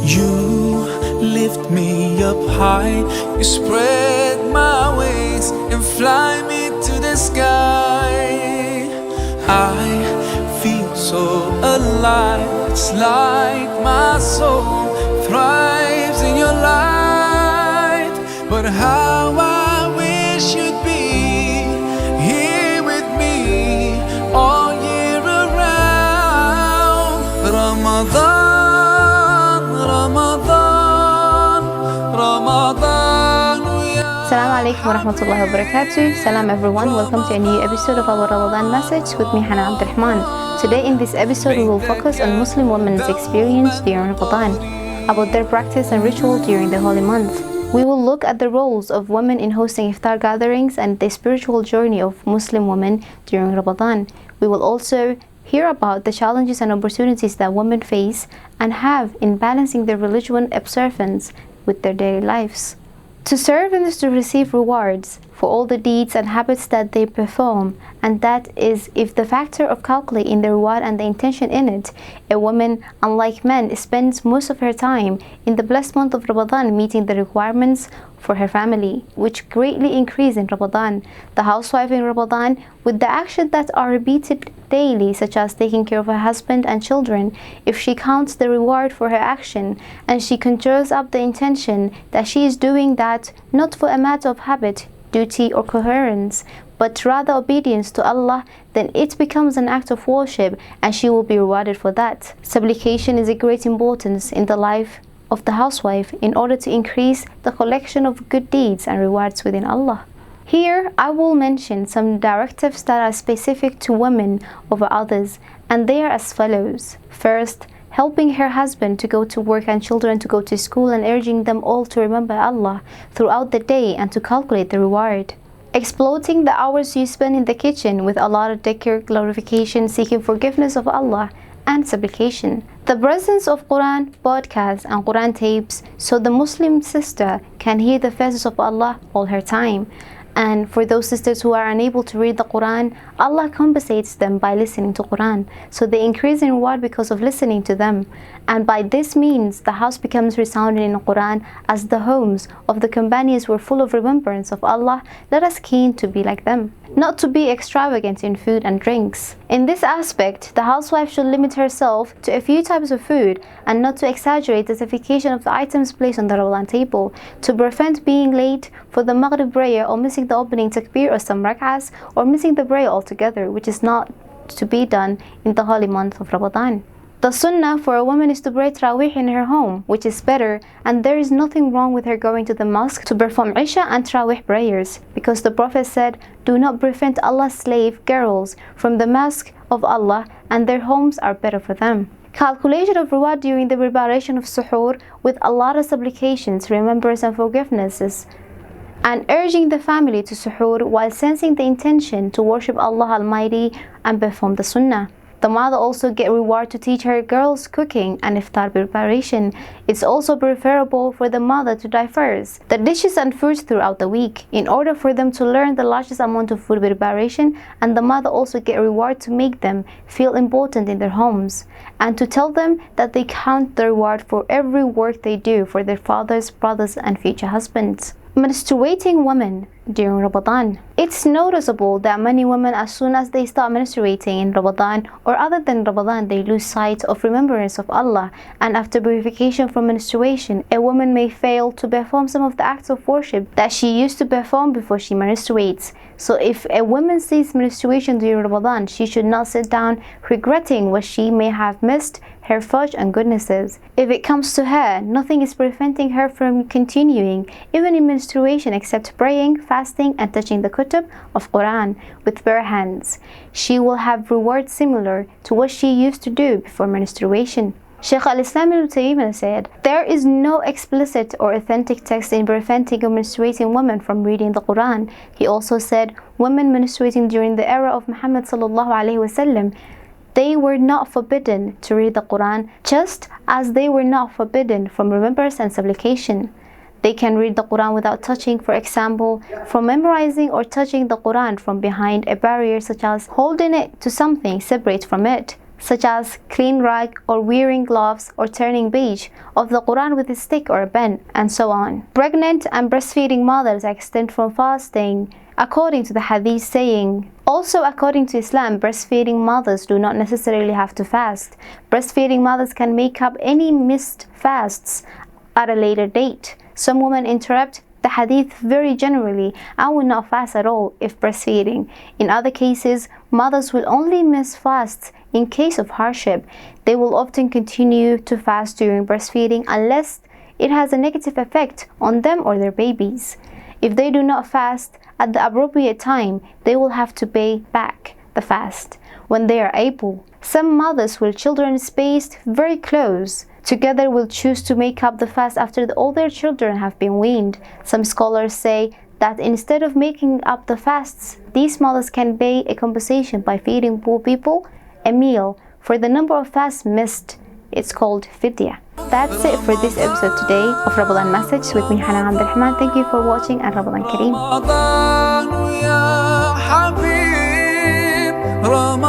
You lift me up high, you spread my wings and fly me to the sky. I feel so alive, it's like my soul thrives in your light. But how I wish you'd be here with me all year around. Ramadan, Ramadan, Ramadan. Assalamu alaikum wa rahmatullahi wa barakatuh. Salam everyone, welcome to a new episode of our Ramadan Message with me, Hana Abdurrahman. Today in this episode we will focus on Muslim women's experience during Ramadan, about their practice and ritual during the holy month. We will look at the roles of women in hosting iftar gatherings and the spiritual journey of Muslim women during Ramadan. We will also hear about the challenges and opportunities that women face and have in balancing their religious observance with their daily lives. To serve is to receive rewards for all the deeds and habits that they perform, and that is if the factor of calculating the reward and the intention in it. A woman, unlike men, spends most of her time in the blessed month of Ramadan meeting the requirements for her family, which greatly increase in Ramadan. The housewife in Ramadan, with the actions that are repeated daily, such as taking care of her husband and children, if she counts the reward for her action and she conjures up the intention that she is doing that not for a matter of habit, duty or coherence, but rather obedience to Allah, then it becomes an act of worship and she will be rewarded for that. Supplication is a great importance in the life of the housewife in order to increase the collection of good deeds and rewards within Allah. Here I will mention some directives that are specific to women over others, and they are as follows. First, helping her husband to go to work and children to go to school and urging them all to remember Allah throughout the day and to calculate the reward. Exploiting the hours you spend in the kitchen with a lot of dhikr, glorification, seeking forgiveness of Allah, and supplication. The presence of Quran podcasts and Quran tapes so the Muslim sister can hear the faces of Allah all her time. And for those sisters who are unable to read the Quran, Allah compensates them by listening to Quran. So they increase in reward because of listening to them. And by this means, the house becomes resounding in the Quran as the homes of the companions were full of remembrance of Allah. Let us keen to be like them. Not to be extravagant in food and drinks. In this aspect, the housewife should limit herself to a few types of food and not to exaggerate the signification of the items placed on the Ramadan table, to prevent being late for the Maghrib prayer or missing the opening takbir or some rak'ahs or missing the prayer altogether, which is not to be done in the holy month of Ramadan. The sunnah for a woman is to pray Tarawih in her home, which is better, and there is nothing wrong with her going to the mosque to perform Isha and Tarawih prayers, because the Prophet said, "Do not prevent Allah's slave girls from the mosque of Allah, and their homes are better for them." Calculation of reward during the preparation of suhoor with a lot of supplications, remembrance and forgivenesses, and urging the family to suhoor while sensing the intention to worship Allah Almighty and perform the sunnah. The mother also get reward to teach her girls cooking and iftar preparation. It's also preferable for the mother to diverse the dishes and foods throughout the week in order for them to learn the largest amount of food preparation, and the mother also get reward to make them feel important in their homes and to tell them that they count the reward for every work they do for their fathers, brothers and future husbands. Menstruating women during Ramadan. It's noticeable that many women, as soon as they start menstruating in Ramadan or other than Ramadan, they lose sight of remembrance of Allah, and after purification from menstruation, a woman may fail to perform some of the acts of worship that she used to perform before she menstruates. So if a woman sees menstruation during Ramadan, she should not sit down regretting what she may have missed, her fudge and goodnesses. If it comes to her, nothing is preventing her from continuing, even in menstruation, except praying, fasting and touching the kutub of Quran with bare hands. She will have rewards similar to what she used to do before menstruation. Shaykh al-Islam ibn Taymiyyah said, "There is no explicit or authentic text in preventing a menstruating woman from reading the Quran." He also said, women menstruating during the era of Muhammad sallallahu alaihi wasallam, they were not forbidden to read the Quran, just as they were not forbidden from remembrance and supplication. They can read the Quran without touching, for example, from memorizing or touching the Quran from behind a barrier, such as holding it to something separate from it, such as clean rag or wearing gloves or turning page of the Quran with a stick or a pen, and so on. Pregnant and breastfeeding mothers are exempt from fasting, according to the hadith saying. Also, according to Islam, breastfeeding mothers do not necessarily have to fast. Breastfeeding mothers can make up any missed fasts at a later date. Some women interrupt the hadith very generally and will not fast at all if breastfeeding. In other cases, mothers will only miss fasts in case of hardship. They will often continue to fast during breastfeeding unless it has a negative effect on them or their babies. If they do not fast at the appropriate time, they will have to pay back the fast when they are able. Some mothers with children spaced very close together will choose to make up the fast after all their children have been weaned. Some scholars say that instead of making up the fasts, these mothers can pay a compensation by feeding poor people a meal for the number of fasts missed. It's called fidya. That's it for this episode today of Ramadan Message with me, Hana Abdul Rahman. Thank you for watching and Ramadan Kareem.